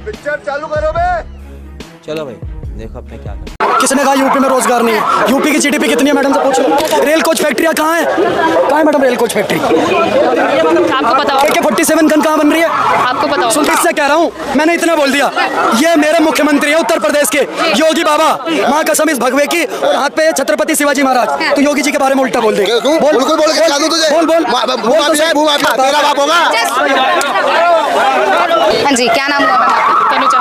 Picture चालू करो बे। चलो भाई देखो अपने क्या कर। किसने कहा यूपी में रोजगार नहीं है? यूपी की जीडीपी कितनी है मैडम से पूछ लो। रेल कोच फैक्ट्रियाँ कहाँ है? कहाँ है मैडम रेल कोच फैक्ट्री? आपको पता हो? AK-47 गन कहाँ बन रही है? आपको पता हो? सुन इससे कह रहा हूँ, मैंने इतना बोल दिया। ये मेरे मुख्यमंत्री है उत्तर प्रदेश के योगी बाबा, माँ कसम इस भगवे की, और हाथ पे छत्रपति शिवाजी महाराज। तो योगी जी के बारे में उल्टा बोल दे। बोल बोल हाँ जी, क्या नाम हुआ मैम आपका? तनुजा।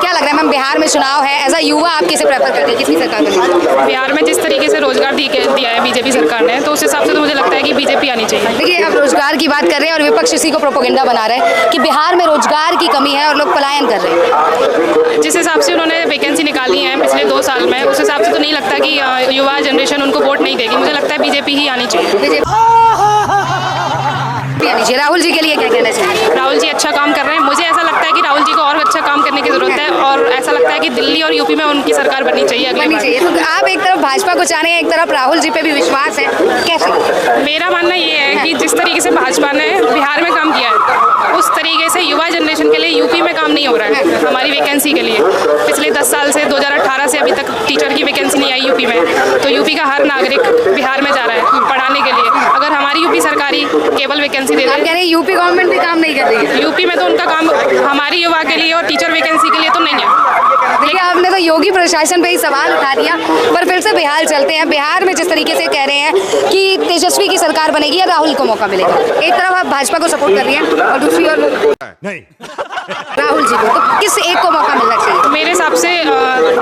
क्या लग रहा है मैम, बिहार में चुनाव है, एज अ युवा आप किसे प्रेफर करते हैं, किसकी सरकार बनेगी? बिहार में जिस तरीके से रोजगार दिया है बीजेपी सरकार ने, तो उस हिसाब से तो मुझे लगता है कि बीजेपी आनी चाहिए। देखिए, अब रोजगार की बात कर रहे हैं और विपक्ष इसी को प्रोपोगेंडा बना रहा है कि बिहार में रोजगार की कमी है और लोग पलायन कर रहे हैं। जिस हिसाब से उन्होंने वैकेंसी निकाली है पिछले 2 साल में, उस हिसाब से तो नहीं लगता कि युवा जनरेशन उनको वोट नहीं देगी। मुझे लगता है बीजेपी ही आनी चाहिए। राहुल जी के लिए क्या कहना चाहिए? राहुल जी अच्छा काम कर रहे हैं। मुझे ऐसा लगता है कि राहुल जी को और अच्छा काम करने की जरूरत है, और ऐसा लगता है कि दिल्ली और यूपी में उनकी सरकार बननी चाहिए अगली बार। तो आप एक तरफ भाजपा को चाह रहे हैं, एक तरफ राहुल जी पे भी विश्वास है, कैसे? मेरा मानना ये है कि जिस तरीके से भाजपा ने बिहार में काम किया है, उस तरीके से युवा जनरेशन के लिए यूपी में काम नहीं हो रहा है। हमारी वैकेंसी के लिए पिछले 10 साल से 2018 से अभी तक टीचर की वैकेंसी नहीं आई यूपी में। तो यूपी का हर नागरिक बिहार में जा रहा है पढ़ाने के लिए। अगर हमारी यूपी सरकारी केवल वैकेंसी दे दे। यूपी गवर्नमेंट भी काम नहीं कर रही है? यूपी में तो उनका काम हमारी युवा के लिए और टीचर वैकेंसी के लिए तो नहीं है। देखिए, आपने तो योगी प्रशासन पे ही सवाल उठा दिया, पर फिर से बिहार चलते हैं। बिहार में जिस तरीके से कह रहे हैं कि तेजस्वी की सरकार बनेगी या राहुल को मौका मिलेगा, एक तरफ आप भाजपा को सपोर्ट कर रही हैं और दूसरी ओर नहीं राहुल जी को, तो किस एक को मौका मिलना चाहिए? मेरे हिसाब से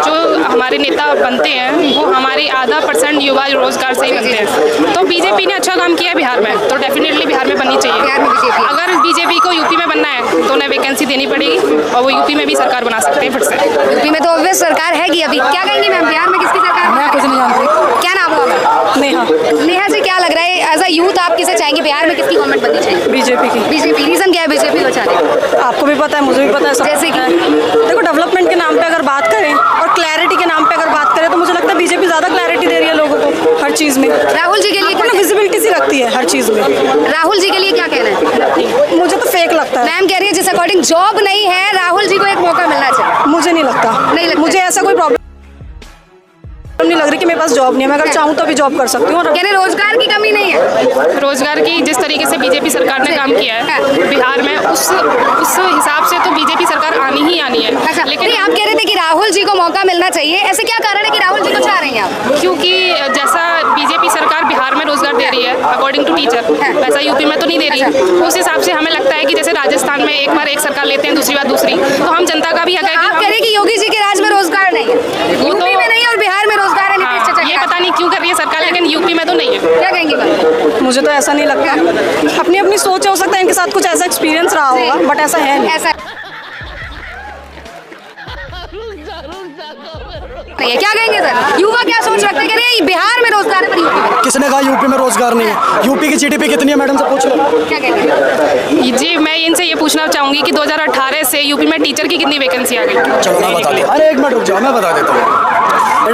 जो हमारे नेता बनते हैं वो हमारे आधा % युवा रोजगार से ही बनते हैं। तो बीजेपी ने अच्छा काम किया है बिहार में, तो डेफिनेटली बिहार में बननी चाहिए। बिहार में बीजेपी, अगर बीजेपी को यूपी में बनना है तो उन्हें वैकेंसी देनी पड़ेगी और वो यूपी में भी सरकार बना सकते हैं फिर से। यूपी में तो ऑब्वियस सरकार है कि अभी क्या कहेंगी मैम, बिहार में किसकी सरकार? मैं कुछ नहीं जानती। क्या नाम हुआ? नेहा। नेहा जी, क्या लग रहा है एज अ यूथ आप किसे चाहेंगे, बिहार में किसकी गवर्नमेंट बननी चाहिए? बीजेपी की। बीजेपी, रीजन क्या है बीजेपी को चाह रहे हैं? आपको भी पता है, मुझे भी पता है। जैसे कि? देखो, डेवलपमेंट के नाम पे अगर बात करें और क्लैरिटी के नाम पे अगर बात करें, तो मुझे लगता है बीजेपी ज्यादा क्लैरिटी दे रही है लोगों को हर चीज में। राहुल जी के लिए क्या? विजिबिलिटी सी रखती है हर चीज में। राहुल जी के लिए क्या कहना है? मुझे तो फेक लगता है। मैम कह रही है जिस अकॉर्डिंग जॉब नहीं है, राहुल जी को एक मौका मिलना चाहिए। मुझे नहीं लगता। नहीं लगता? मुझे ऐसा कोई प्रॉब्लम नहीं लग रही कि मेरे पास जॉब नहीं है। मैं अगर चाहूँ तो भी जॉब कर सकती हूँ। कहने रोजगार की कमी नहीं है? रोजगार की जिस तरीके से बीजेपी सरकार ने काम किया है बिहार में, उस हिसाब से तो बीजेपी सरकार आनी ही आनी है। अच्छा, लेकिन आप कह रहे थे कि राहुल जी को मौका मिलना चाहिए, ऐसे क्या कारण है कि राहुल जी को चाह रही हैं आप? क्योंकि जैसा बीजेपी सरकार बिहार में रोजगार दे रही है अकॉर्डिंग टू टीचर, वैसा यूपी में तो नहीं दे रही। उस हिसाब से हमें लगता है कि जैसे राजस्थान में एक बार एक सरकार लेते हैं, दूसरी बार दूसरी, तो हम जनता का भी हक है कि आप कह रहे हैं कि योगी जी के राज में रोजगार नहीं है, यूपी में नहीं और बिहार में रोजगार है। ये पता नहीं क्यों कर रही है सरकार, लेकिन यूपी में तो नहीं है। क्या कहेंगे मैम? मुझे तो ऐसा नहीं लगता। अपनी अपनी सोच हो सकता है इनके साथ कुछ ऐसा एक्सपीरियंस रहा होगा, बट ऐसा है नहीं। ऐसा नहीं है। क्या कहेंगे सर, युवा क्या सोच रखते हैं? कह रहे हैं बिहार में रोजगार है पर यूपी में? किसने कहा यूपी में रोजगार नहीं है? यूपी की जीडीपी कितनी है मैडम से पूछ लो। क्या कहेंगे? जी, मैं इनसे ये पूछना चाहूंगी कि 2018 से यूपी में टीचर की कितनी वैकेंसी आ गई? चलो मैं बता दूँ। अरे एक मिनट रुक जाओ, मैं बता देता हूँ।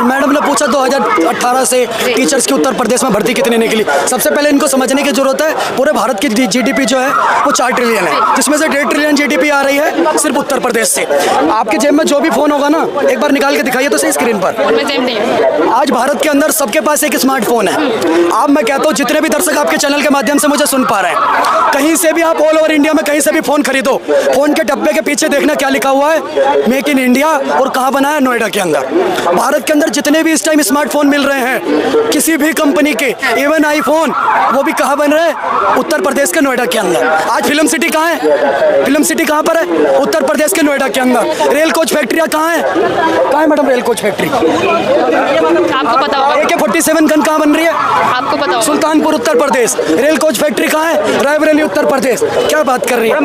मैडम ने पूछा 2018 से टीचर्स की उत्तर प्रदेश में भर्ती कितनी निकली। सबसे पहले इनको समझने की जरूरत है पूरे भारत की जीडीपी जो है वो 4 ट्रिलियन है, जिसमें से 1.5 ट्रिलियन जीडीपी आ रही है सिर्फ उत्तर प्रदेश से। आपके जेब में जो भी फोन होगा ना, एक बार निकाल के दिखाइए तो सही स्क्रीन पर। आज भारत के अंदर सबके पास एक स्मार्टफोन है। आप, मैं कहता हूँ जितने भी दर्शक आपके चैनल के माध्यम से मुझे सुन पा रहे हैं, कहीं से भी आप ऑल ओवर इंडिया में कहीं से भी फोन खरीदो, फोन के डब्बे के पीछे देखना क्या लिखा हुआ है, मेक इन इंडिया, और कहाँ बना है, नोएडा के अंदर। भारत के अंदर जितने भी इस टाइम स्मार्टफोन मिल रहे हैं किसी भी कंपनी के, इवन आईफोन, वो भी कहाँ बन रहे हैं, उत्तर प्रदेश के नोएडा के अंदर। आज फिल्म सिटी कहाँ है? फिल्म सिटी कहाँ पर है? उत्तर प्रदेश के नोएडा के अंदर। रेल कोच फैक्ट्रियाँ कहाँ है? कहाँ है मैडम रेल कोच फैक्ट्री? आपको पता होगा। AK-47 गन कहाँ बन रही है? आपको पता होगा। Sultanpur Uttar Pradesh. Rail coach factory कहाँ है? रायबरेली उत्तर प्रदेश। क्या बात कर रही है?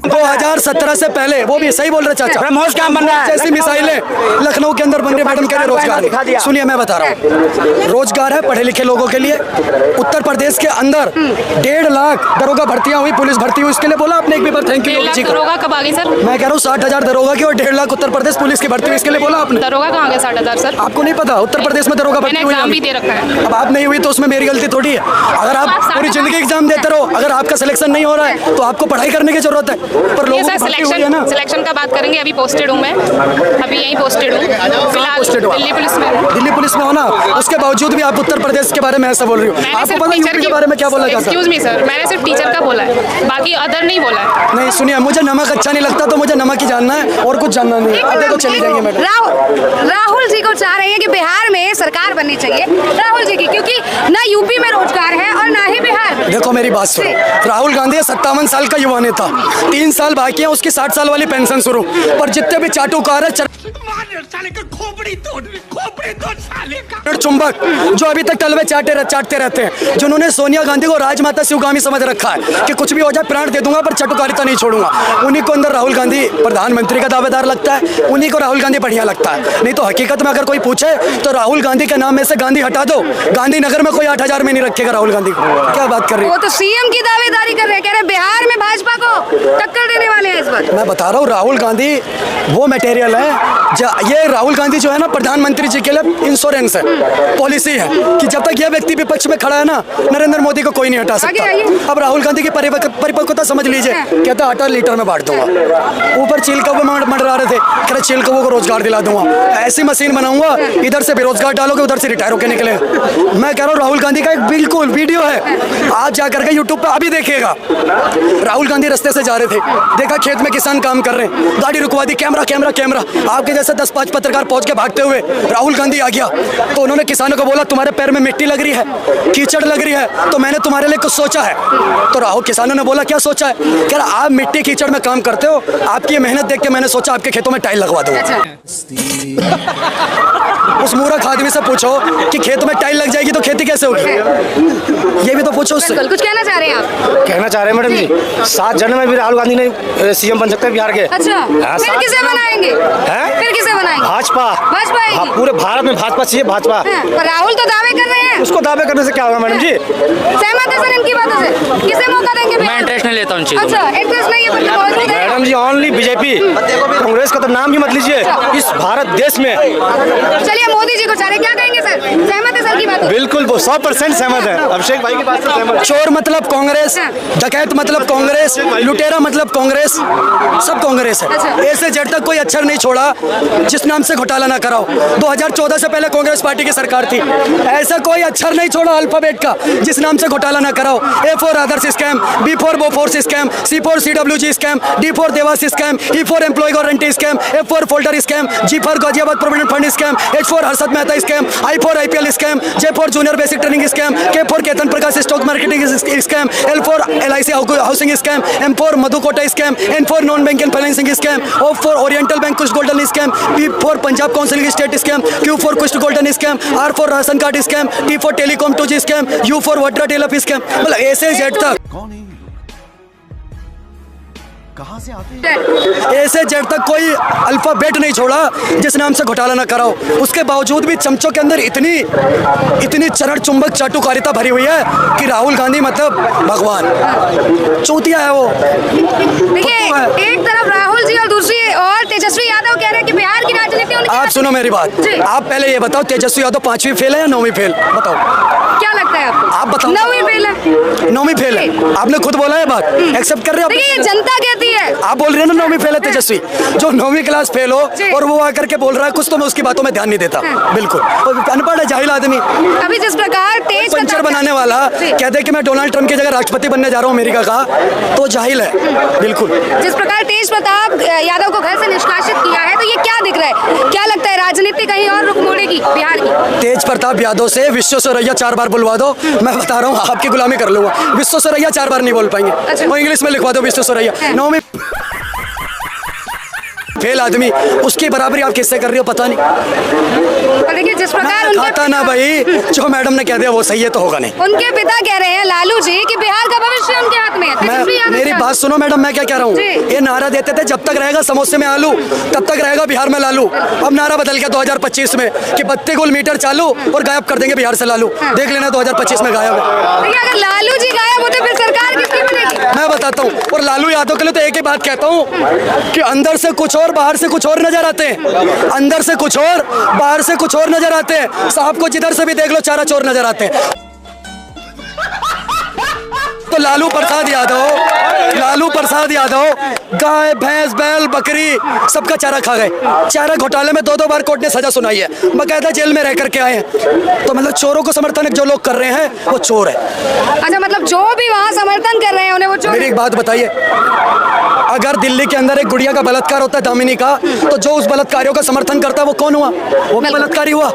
2017 से पहले, वो भी सही बोल रहे चाचा, ब्रह्मोस काम बन रहा है, जैसी मिसाइलें लखनऊ के अंदर बन रही है। मैडम कह रहे रोजगार नहीं। सुनिए मैं बता रहा हूँ, रोजगार है पढ़े लिखे लोगों के लिए। उत्तर प्रदेश के अंदर 1.5 लाख दरोगा भर्तियां हुई, पुलिस भर्ती हुई, इसके लिए बोला आपने एक भी बार थैंक यू जी का? दरोगा कब आ गई सर? मैं कह रहा हूँ 60,000 दरोगा की और 1.5 लाख उत्तर प्रदेश पुलिस की भर्ती हुई, इसके लिए बोला आपने? दरोगा कहाँ गए 60,000 सर? आपको नहीं पता उत्तर प्रदेश में दरोगा भर्ती हुई? एग्जाम भी दे रखा है। अब आप नहीं हुई तो उसमें मेरी गलती थोड़ी है। अगर आप पूरी जिंदगी एग्जाम देते रहो, अगर आपका सिलेक्शन नहीं हो रहा है तो आपको पढ़ाई करने की जरूरत है, पर ये लोगों सर को भर्ती हुई है ना। सिलेक्शन का बात करेंगे। अभी पोस्टेड हूँ मैं, अभी यहीं पोस्टेड हूँ फिलहाल posted हो आप? दिल्ली पुलिस में हूँ। दिल्ली पुलिस में हो ना, उसके बावजूद भी आप उत्तर प्रदेश के बारे में ऐसा बोल रही हो। मैंने आपको सिर्फ पता है टीचर यूपी के बारे में क्या बोला जाता है? एक्सक्यूज मी सर, मैंने सिर्फ टीचर का बोला है, बाकी अदर नहीं बोला है। नहीं सुनिए, मुझे नमक अच्छा नहीं लगता तो मुझे नमक ही जानना है और कुछ जानना नहीं है। आधे तो चली जाएंगे मैडम। राहुल जी को चाह रही है कि बिहार में सरकार बननी चाहिए राहुल जी की, क्योंकि ना यूपी में रोजगार है और ना ही बिहार में। देखो मेरी बात सुनो, राहुल गांधी 57 साल का युवा नेता, 3 साल बाकी है उसकी 60 साल वाली पेंशन शुरू, पर जितने भी चाटुकार है चुंबक जो अभी तक तलवे चाटते रहते हैं, जिन्होंने सोनिया गांधी को राजमाता शिवगामी समझ रखा है कि कुछ भी हो जाए प्राण दे दूंगा पर चटुकारिता नहीं छोड़ूंगा, उन्हीं को अंदर राहुल गांधी प्रधानमंत्री का दावेदार लगता है, उन्हीं को राहुल गांधी बढ़िया लगता है। नहीं तो हकीकत में अगर कोई पूछे तो राहुल गांधी के नाम में से गांधी हटा दो, गांधीनगर में कोई 8000 में नहीं रखेगा राहुल गांधी को। क्या बात कर रही है? वो तो सीएम की दावेदारी कर रहे हैं, कह रहे हैं बिहार में भाजपा को टक्कर देने वाले हैं इस बार। मैं बता रहा हूँ राहुल गांधी वो मटेरियल है, ये राहुल गांधी जो है ना प्रधानमंत्री जी के लिए इंश्योरेंस है, पॉलिसी है कि जब तक यह व्यक्ति विपक्ष में खड़ा है ना नरेंद्र मोदी को कोई नहीं हटा सकता। अब राहुल गांधी की परिपक्वता समझ लीजिए, कहता आटा लीटर में बांट दूंगा, ऊपर चील कौवे मंडरा रहे थे, कह रहे चील कौवों को रोजगार दिला दूंगा, ऐसी मशीन बनाऊंगा इधर से बेरोजगार डालोगे उधर से रिटायर होकर निकले। मैं कह रहा हूँ राहुल गांधी का एक बिल्कुल वीडियो है, आप जाकर के यूट्यूब पे अभी देखिएगा। राहुल गांधी रास्ते से जा रहे थे, देखा खेत में किसान काम कर रहे हैं, गाड़ी रुकवा दी, कैमरा कैमरा कैमरा, आपके जैसे 10-5 पत्रकार पहुंच के भागते हुए राहुल गांधी आ गया, तो उन्होंने किसानों को बोला तुम्हारे पैर में मिट्टी लग रही है, कीचड़ लग रही है, तो मैंने तुम्हारे लिए कुछ सोचा है। तो राहुल किसानों ने बोला क्या सोचा है? कह रहा आप मिट्टी कीचड़ में काम करते हो, आपकी ये मेहनत देख के मैंने सोचा आपके खेतों में टाइल लगवा दूंगा। उस मूर्ख आदमी से पूछो कि खेत में टाइल लग जाएगी तो खेती कैसे होगी, ये भी तो पूछो उससे। कुछ कहना चाह रहे हैं आप? कहना चाह रहे हैं मैडम जी 7 जन में भी राहुल गांधी ने सीएम बन सकते हैं बिहार के। अच्छा, फिर किसे बनाएंगे? फिर किसे बनाएंगे? भाजपा। भाजपा आएगी? हाँ, पूरे भारत में भाजपा चाहिए, भाजपा। पर राहुल तो दावे कर रहे हैं। उसको दावे करने से क्या होगा मैडम जी? सहमत है सर इनकी बातों से? किसे मौका देंगे? मैं इंटरेस्ट नहीं लेता उन चीजों में। अच्छा, इंटरेस्ट नहीं है पर मौजूद है। मैडम जी ओनली बीजेपी, कांग्रेस का तो नाम ही मत लीजिए इस भारत देश में। चलिए मोदी जी को चाह रहे, क्या कहेंगे सर? सहमत है सर की बात? बिल्कुल 100% सहमत है, अभिषेक भाई की बात से सहमत। चोर मतलब कांग्रेस, डकैत मतलब कांग्रेस, लुटेरा मतलब कांग्रेस, सब कांग्रेस है। ऐसे जड़ तक कोई अक्षर नहीं छोड़ा जिस नाम से घोटाला ना कराओ। 2014 से पहले कांग्रेस पार्टी की सरकार थी, ऐसा कोई अक्षर नहीं छोड़ा अल्फाबेट का जिस नाम से घोटाला ना कराओ। A for Adarsh scam, B for Bofors scam, C for CWG scam, D for Devas scam, E for employ guarantee scam, F for folder scam, G for Ghaziabad provident fund scam, H for Harshad Mehta scam, I for IPL scam, J for junior basic training scam, K for Ketan Prakash stock marketing scam, L for LIC housing scam, M for Madhukoda scam, N for non banking financing scam, O for oriental bank कुछ golden scam, P for Punjab council state scam, Q for कुछ golden scam, R for ration card scam, T for telecom 2G scam, U for water टेलअप scam, मतलब ऐसे Z तक कहाँ से आते हैं? ऐसे जेड तक कोई अल्फाबेट नहीं छोड़ा जिस नाम से घोटाला ना कराओ। उसके बावजूद भी चमचों के अंदर इतनी चरण चुंबक चाटुकारिता भरी हुई है कि राहुल गांधी मतलब भगवान, चूतिया है वो। देखिए एक तरफ राहुल जी और दूसरी और तेजस्वी यादव कह रहे हैं कि बिहार की राजनीति आप सुनो मेरी बात, आप पहले ये बताओ तेजस्वी यादव 5वीं फेल है या 9वीं फेल? बताओ क्या लगता है आपको? आप बताओ। 9वीं फेल है। 9वीं फेल है, आपने खुद बोला है बात, एक्सेप्ट कर रहे हो? देखिए जनता कहती है, आप बोल रहे हैं ना 9वीं फेल है तेजस्वी, जो 9वीं क्लास फेल हो और वो आकर के बोल रहा है कुछ, तो मैं उसकी बातों में ध्यान नहीं देता। बिल्कुल अनपढ़ है, जाहिल आदमी। अभी जिस प्रकार तेज पंचर बनाने वाला कहते कि मैं डोनाल्ड ट्रंप की जगह राष्ट्रपति बनने जा रहा हूँ अमेरिका का, तो जाहिल है बिल्कुल। जिस प्रकार तेज प्रताप यादव को घर से निष्कासित किया है, तो ये क्या दिख रहा है? क्या लगता है राजनीति कहीं और रुख मोड़ेगी बिहार की? तेज प्रताप यादव से विश्व सरैया 4 बार बुलवा दो, मैं बता रहा हूँ आपकी गुलामी कर लूंगा। विश्व सरैया 4 बार नहीं बोल पाएंगे, वो इंग्लिश में लिखवा दो विश्व सरैया। 9वीं फेल आदमी, उसकी बराबरी आप किससे कर रही हो पता नहीं। और देखिए जिस प्रकार उनके खाता ना भाई, जो मैडम ने कह दिया वो सही है तो होगा नहीं। उनके पिता कह रहे हैं लालू जी कि बिहार का भविष्य उनके हाथ में है। मेरी बात सुनो मैडम, मैं क्या कह रहा हूँ, ये नारा देते थे जब तक रहेगा समोसे में आलू तब तक रहेगा बिहार में लालू। अब नारा बदल गया 2025 में कि 32 गोल मीटर चालू और गायब कर देंगे बिहार से लालू। देख लेना 2025 में गायब है। देखिए अगर लालू जी गायब होते फिर सरकार किसकी बनेगी? मैं बताता हूँ, और लालू यादव के लिए तो एक ही बात कहता हूँ कि अंदर से कुछ और बाहर से कुछ और नजर आते हैं, अंदर से कुछ और बाहर से कुछ और नजर आते हैं। साहब को जिधर से भी देख लो चारा चोर नजर आते हैं। तो लालू प्रसाद यादव गाय भैंस बैल बकरी सबका चारा खा गए। चारा घोटाले में 2-2 बार कोर्ट ने सजा सुनाई है, बकायदा जेल में रह करके आए हैं। तो मतलब चोरों को समर्थन जो लोग कर रहे हैं वो चोर है। अच्छा, मतलब जो भी वहाँ समर्थन कर रहे हैं उन्हें वो चोर। मेरी एक बात बताइए, अगर दिल्ली के अंदर एक गुड़िया का बलात्कार होता है दामिनी का, तो जो उस बलात्कारियों का समर्थन करता है वो कौन हुआ? वो भी बलात्कारी हुआ।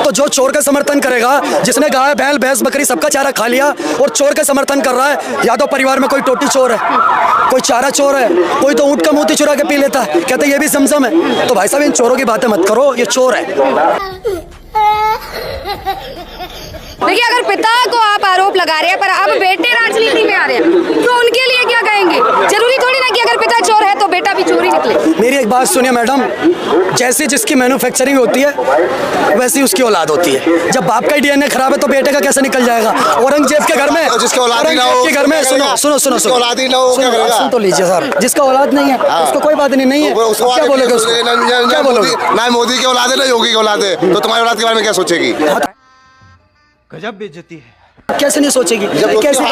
तो जो चोर का समर्थन करेगा, जिसने गाय बैल भैंस बकरी सबका चारा खा लिया और चोर का समर्थन कर रहा है, यादव परिवार में कोई टोटी चोर है, कोई चारा चोर है, कोई तो ऊँट का मोती चुरा के पी लेता है, कहते ये भी समझम है। तो भाई साहब इन चोरों की बातें मत करो, ये चोर है। देखिए, अगर पिता को आप आरोप लगा रहे हैं पर अब बेटे राजनीति में आ रहे हैं तो उनके लिए क्या कहेंगे? जरूरी थोड़ी ना कि अगर पिता चोर है तो बेटा भी चोर ही निकले। मेरी एक बात सुनिए मैडम, जैसी जिसकी मैन्युफैक्चरिंग होती है वैसी उसकी औलाद होती है। जब बाप का ही डीएनए खराब है तो बेटे का कैसे निकल जाएगा? औरंगजेब के घर में, औरंगजेब के घर में सुनो सुन तो लीजिए सर, जिसका औलाद नहीं है उसको कोई बात नहीं है, क्या बोलोगे उसको? क्या बोलोगे? ना मोदी की औलाद है ना योगी की औलाद है, तो तुम्हारी औलाद के बारे में क्या सोचेगी? गजब बेइज्जती है। कैसे नहीं सोचेगी? कैसे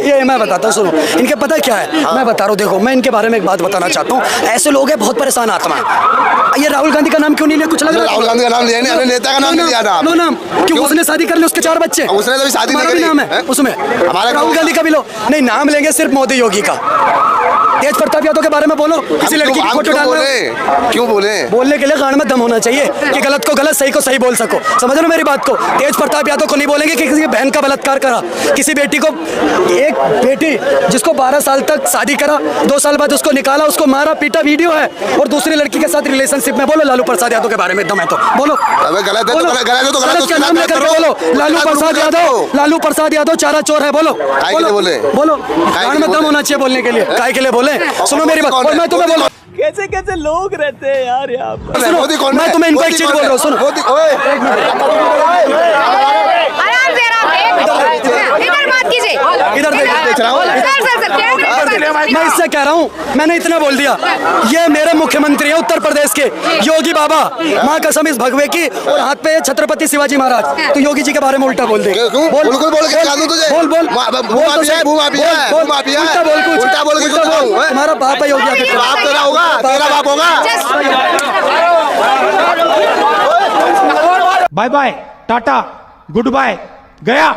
ये मैं बताता हूँ, सुनो, इनके पता क्या है, मैं बता रहा हूँ। देखो, मैं इनके बारे में एक बात बताना चाहता हूँ। ऐसे लोग हैं बहुत परेशान आत्मा। ये राहुल गांधी का नाम क्यों नहीं लिया? कुछ लग रहा है राहुल गांधी का नाम लिया नहीं, नेता का नाम नहीं लिया ना। नो नाम क्यों? उसने शादी कर ली, उसके 4 बच्चे, उसने तो शादी नहीं करी। नाम है उसमें हमारा राहुल गांधी का भी लो। नहीं, नाम लेंगे सिर्फ मोदी योगी का। तेज प्रताप यादव के बारे में बोलो, किसी लड़की की फोटो डालना। क्यों बोले? बोलने के लिए कान में दम होना चाहिए कि गलत को गलत, सही को सही बोल सको। समझ लो मेरी बात को। तेज प्रताप यादव को नहीं बोलेंगे कि किसी बहन का बलात्कार करा, किसी बेटी को, एक बेटी जिसको 12 साल तक शादी करा, 2 साल बाद उसको निकाला, उसको मारा पीटा, वीडियो है, और दूसरी लड़की के साथ रिलेशनशिप में। बोलो लालू प्रसाद यादव के बारे में दम है तो बोलो। गलत है तो गलत क्या नाम लेकर बोलो? लालू प्रसाद यादव चारा चोर है। बोलो बोलो, कान में दम होना चाहिए बोलने के लिए। काय के लिए बोले? सुनो मेरी बात, और मैं तुम्हें बोलो कैसे कैसे लोग रहते हैं यार यहाँ पर। सुनो, मैं तुम्हें इनको एक चीज बोल रहा हूँ, सुनो। इधर बात कीजिए, इधर मैं इससे कह रहा हूँ, मैंने इतना बोल दिया, ये मेरे मुख्यमंत्री है उत्तर प्रदेश के, योगी बाबा। माँ कसम इस भगवे की, और हाथ पे छत्रपति शिवाजी महाराज। तो योगी जी के बारे में उल्टा बोल दे। बोल बोल तुम्हारा बाप है योगी। तेरा बाप होगा। Bye bye, tata, goodbye, गया।